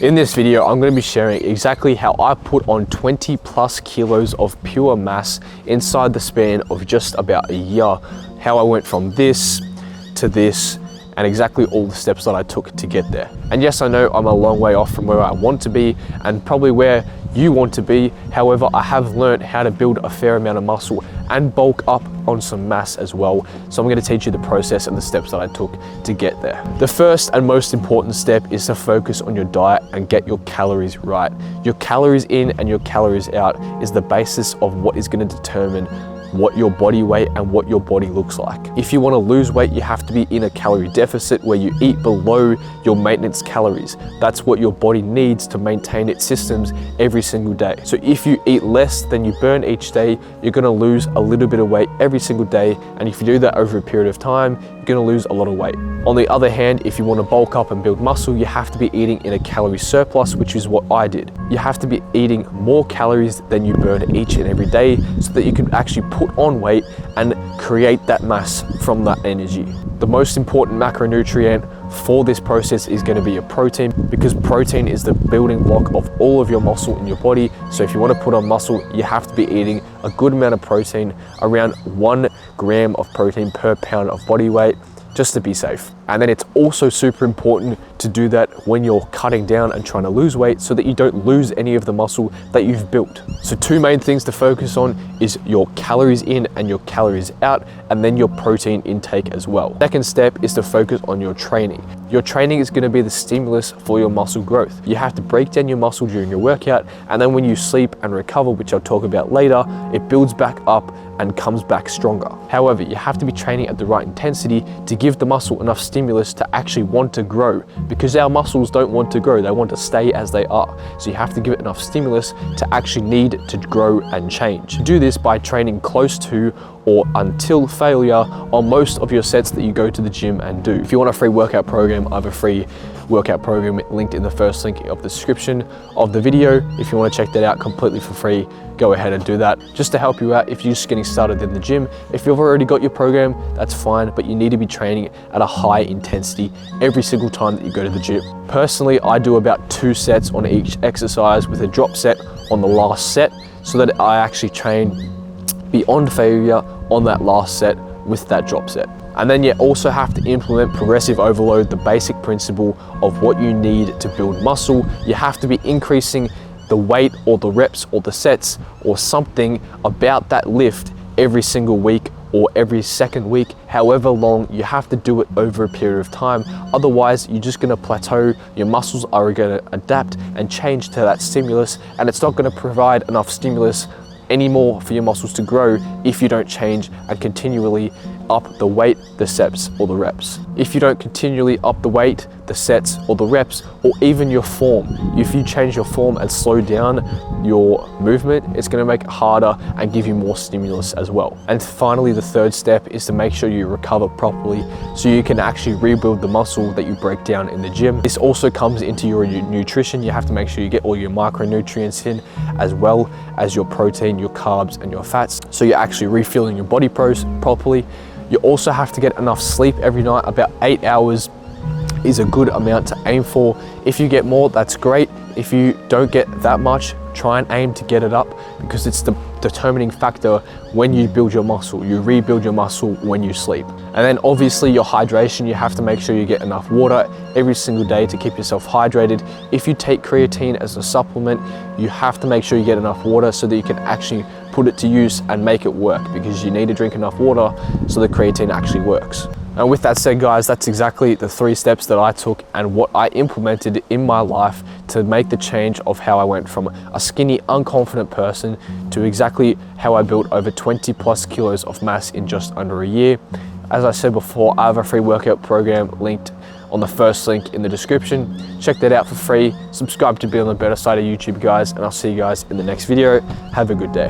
In this video, I'm going to be sharing exactly how I put on 20 plus kilos of pure mass inside the span of just about a year, how I went from this to this, and exactly all the steps that I took to get there. And yes, I know I'm a long way off from where I want to be and probably where you want to be. However, I have learned how to build a fair amount of muscle and bulk up on some mass as well. So I'm going to teach you the process and the steps that I took to get there. The first and most important step is to focus on your diet and get your calories right. Your calories in and your calories out is the basis of what is going to determine what your body weight and what your body looks like. If you want to lose weight, you have to be in a calorie deficit where you eat below your maintenance calories. That's what your body needs to maintain its systems every single day. So if you eat less than you burn each day, you're going to lose a little bit of weight every single day. And if you do that over a period of time, you're going to lose a lot of weight. On the other hand, if you want to bulk up and build muscle, you have to be eating in a calorie surplus, which is what I did. You have to be eating more calories than you burn each and every day so that you can actually put on weight and create that mass from that energy. The most important macronutrient for this process is going to be your protein, because protein is the building block of all of your muscle in your body. So if you want to put on muscle, you have to be eating a good amount of protein, around 1 gram of protein per pound of body weight, just to be safe. And then it's also super important to do that when you're cutting down and trying to lose weight so that you don't lose any of the muscle that you've built. So two main things to focus on is your calories in and your calories out, and then your protein intake as well. Second step is to focus on your training. Your training is going to be the stimulus for your muscle growth. You have to break down your muscle during your workout, and then when you sleep and recover, which I'll talk about later, it builds back up and comes back stronger. However, you have to be training at the right intensity to give the muscle enough stimulus to actually want to grow, because our muscles don't want to grow, they want to stay as they are. So you have to give it enough stimulus to actually need to grow and change. Do this by training close to or until failure on most of your sets that you go to the gym and do. If you want a free workout program, I have a free workout program linked in the first link of the description of the video. If you want to check that out completely for free, go ahead and do that, just to help you out if you're just getting started in the gym. If you've already got your program, that's fine, but you need to be training at a high intensity every single time that you go to the gym. Personally, I do about 2 sets on each exercise with a drop set on the last set, so that I actually train beyond failure on that last set with that drop set. And then you also have to implement progressive overload, the basic principle of what you need to build muscle. You have to be increasing the weight or the reps or the sets or something about that lift every single week or every second week, however long. You have to do it over a period of time. Otherwise, you're just gonna plateau. Your muscles are gonna adapt and change to that stimulus, and it's not gonna provide enough stimulus anymore for your muscles to grow if you don't change and continually up the weight, the sets, or the reps. If you don't continually up the weight, the sets, or the reps, or even your form, if you change your form and slow down your movement, it's going to make it harder and give you more stimulus as well. And finally, the third step is to make sure you recover properly so you can actually rebuild the muscle that you break down in the gym. This also comes into your nutrition. You have to make sure you get all your micronutrients in, as well as your protein, your carbs, and your fats, so you're actually refueling your body properly. You also have to get enough sleep every night. About 8 hours is a good amount to aim for. If you get more, that's great. If you don't get that much, try and aim to get it up, because it's the determining factor when you build your muscle. You rebuild your muscle when you sleep. And then obviously your hydration, you have to make sure you get enough water every single day to keep yourself hydrated. If you take creatine as a supplement, you have to make sure you get enough water so that you can actually put it to use and make it work, because you need to drink enough water so the creatine actually works. And with that said, guys, that's exactly the 3 steps that I took and what I implemented in my life to make the change of how I went from a skinny, unconfident person to exactly how I built over 20 plus kilos of mass in just under a year. As I said before, I have a free workout program linked on the first link in the description. Check that out for free. Subscribe to be on the better side of YouTube, guys, and I'll see you guys in the next video. Have a good day.